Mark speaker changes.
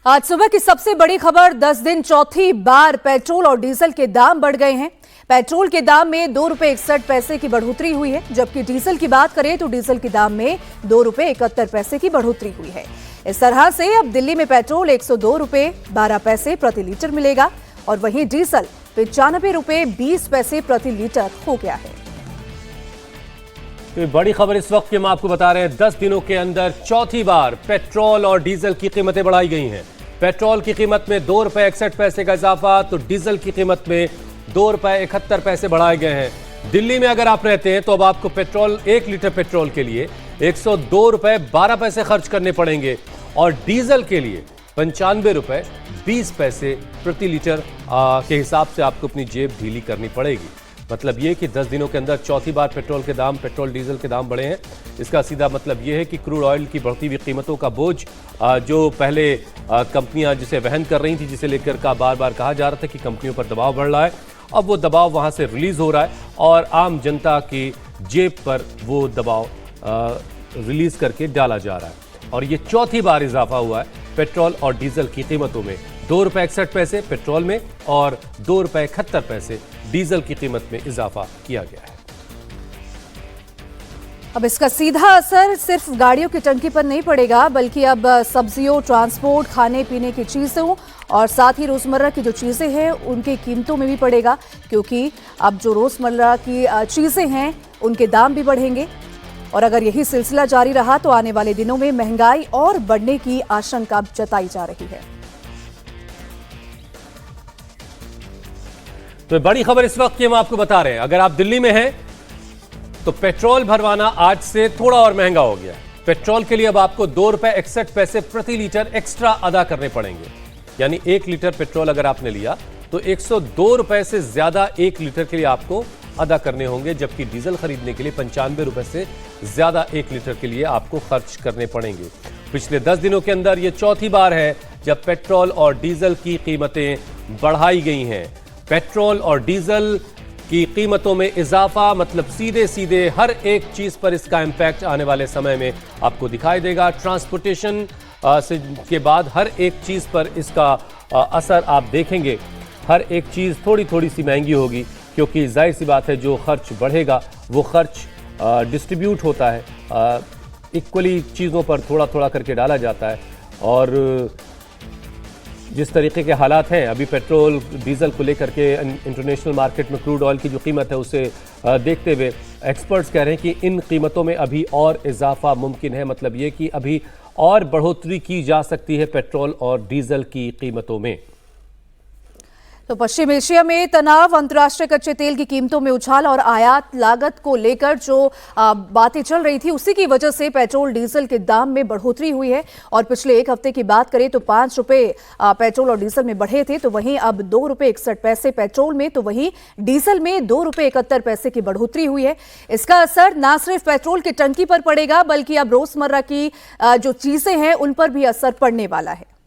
Speaker 1: आज सुबह की सबसे बड़ी खबर, 10 दिन चौथी बार पेट्रोल और डीजल के दाम बढ़ गए हैं। पेट्रोल के दाम में 2 रुपए 61 पैसे की बढ़ोतरी हुई है, जबकि डीजल की बात करें तो डीजल के दाम में 2 रुपए 71 पैसे की बढ़ोतरी हुई है। इस तरह से अब दिल्ली में पेट्रोल 102 रुपए 12 पैसे प्रति लीटर मिलेगा और वहीं डीजल 95 रुपए 20 पैसे प्रति लीटर हो गया है।
Speaker 2: तो बड़ी खबर इस वक्त की हम आपको बता रहे हैं, 10 दिनों के अंदर चौथी बार पेट्रोल और डीजल की कीमतें बढ़ाई गई हैं। पेट्रोल की कीमत में 2 रुपए 61 पैसे का इजाफा, तो डीजल की कीमत में 2 रुपए 71 पैसे बढ़ाए गए हैं। दिल्ली में अगर आप रहते हैं तो अब आपको पेट्रोल 1 लीटर पेट्रोल के लिए 102 रुपए 12 पैसे खर्च करने पड़ेंगे और डीजल के लिए 95 रुपए 20 पैसे प्रति लीटर के हिसाब से आपको अपनी जेब ढीली करनी पड़ेगी। मतलब ये कि 10 दिनों के अंदर चौथी बार पेट्रोल डीजल के दाम बढ़े हैं। इसका सीधा मतलब ये है कि क्रूड ऑयल की बढ़ती हुई कीमतों का बोझ जो पहले कंपनियां जिसे वहन कर रही थी, जिसे लेकर का बार बार कहा जा रहा था कि कंपनियों पर दबाव बढ़ रहा है, अब वो दबाव वहां से रिलीज हो रहा है और आम जनता की जेब पर वो दबाव रिलीज करके डाला जा रहा है। और ये चौथी बार इजाफा हुआ है पेट्रोल और डीजल की कीमतों में। 2 रुपए 61 पैसे पेट्रोल में और 2 रुपए 71 पैसे डीजल की कीमत में इजाफा किया गया है।
Speaker 1: अब इसका सीधा असर सिर्फ गाड़ियों की टंकी पर नहीं पड़ेगा, बल्कि अब सब्जियों, ट्रांसपोर्ट, खाने पीने की चीजों और साथ ही रोजमर्रा की जो चीजें हैं उनकी कीमतों में भी पड़ेगा, क्योंकि अब जो रोजमर्रा की चीजें हैं उनके दाम भी बढ़ेंगे। और अगर यही सिलसिला जारी रहा तो आने वाले दिनों में महंगाई और बढ़ने की आशंका जताई जा रही है।
Speaker 2: तो बड़ी खबर इस वक्त की हम आपको बता रहे हैं, अगर आप दिल्ली में हैं तो पेट्रोल भरवाना आज से थोड़ा और महंगा हो गया। पेट्रोल के लिए अब आपको 2 रुपए 61 पैसे प्रति लीटर एक्स्ट्रा अदा करने पड़ेंगे। यानी 1 लीटर पेट्रोल अगर आपने लिया तो 102 रुपए से ज्यादा 1 लीटर के लिए आपको अदा करने होंगे, जबकि डीजल खरीदने के लिए 95 रुपए से ज्यादा 1 लीटर के लिए आपको खर्च करने पड़ेंगे। पिछले 10 दिनों के अंदर यह चौथी बार है जब पेट्रोल और डीजल की कीमतें बढ़ाई गई हैं। पेट्रोल और डीजल की कीमतों में इजाफा मतलब सीधे सीधे हर एक चीज पर इसका इंपैक्ट आने वाले समय में आपको दिखाई देगा। ट्रांसपोर्टेशन के बाद हर एक चीज पर इसका असर आप देखेंगे। हर एक चीज थोड़ी थोड़ी सी महंगी होगी, क्योंकि जाहिर सी बात है जो खर्च बढ़ेगा वो खर्च डिस्ट्रीब्यूट होता है, इक्वली चीज़ों पर थोड़ा थोड़ा करके डाला जाता है। और जिस तरीके के हालात हैं अभी पेट्रोल डीजल को लेकर के इंटरनेशनल मार्केट में क्रूड ऑयल की जो कीमत है उसे देखते हुए एक्सपर्ट्स कह रहे हैं कि इन कीमतों में अभी और इजाफा मुमकिन है। मतलब ये कि अभी और बढ़ोतरी की जा सकती है पेट्रोल और डीजल की कीमतों में।
Speaker 1: तो पश्चिम एशिया में तनाव, अंतर्राष्ट्रीय कच्चे तेल की कीमतों में उछाल और आयात लागत को लेकर जो बातें चल रही थी, उसी की वजह से पेट्रोल डीजल के दाम में बढ़ोतरी हुई है। और पिछले एक हफ्ते की बात करें तो 5 रुपए पेट्रोल और डीजल में बढ़े थे, तो वहीं अब 2 रुपए 61 पैसे पेट्रोल में, तो वहीं डीजल में 2 रुपए 71 पैसे की बढ़ोतरी हुई है। इसका असर न सिर्फ पेट्रोल की टंकी पर पड़ेगा, बल्कि अब रोजमर्रा की जो चीजें हैं उन पर भी असर पड़ने वाला है।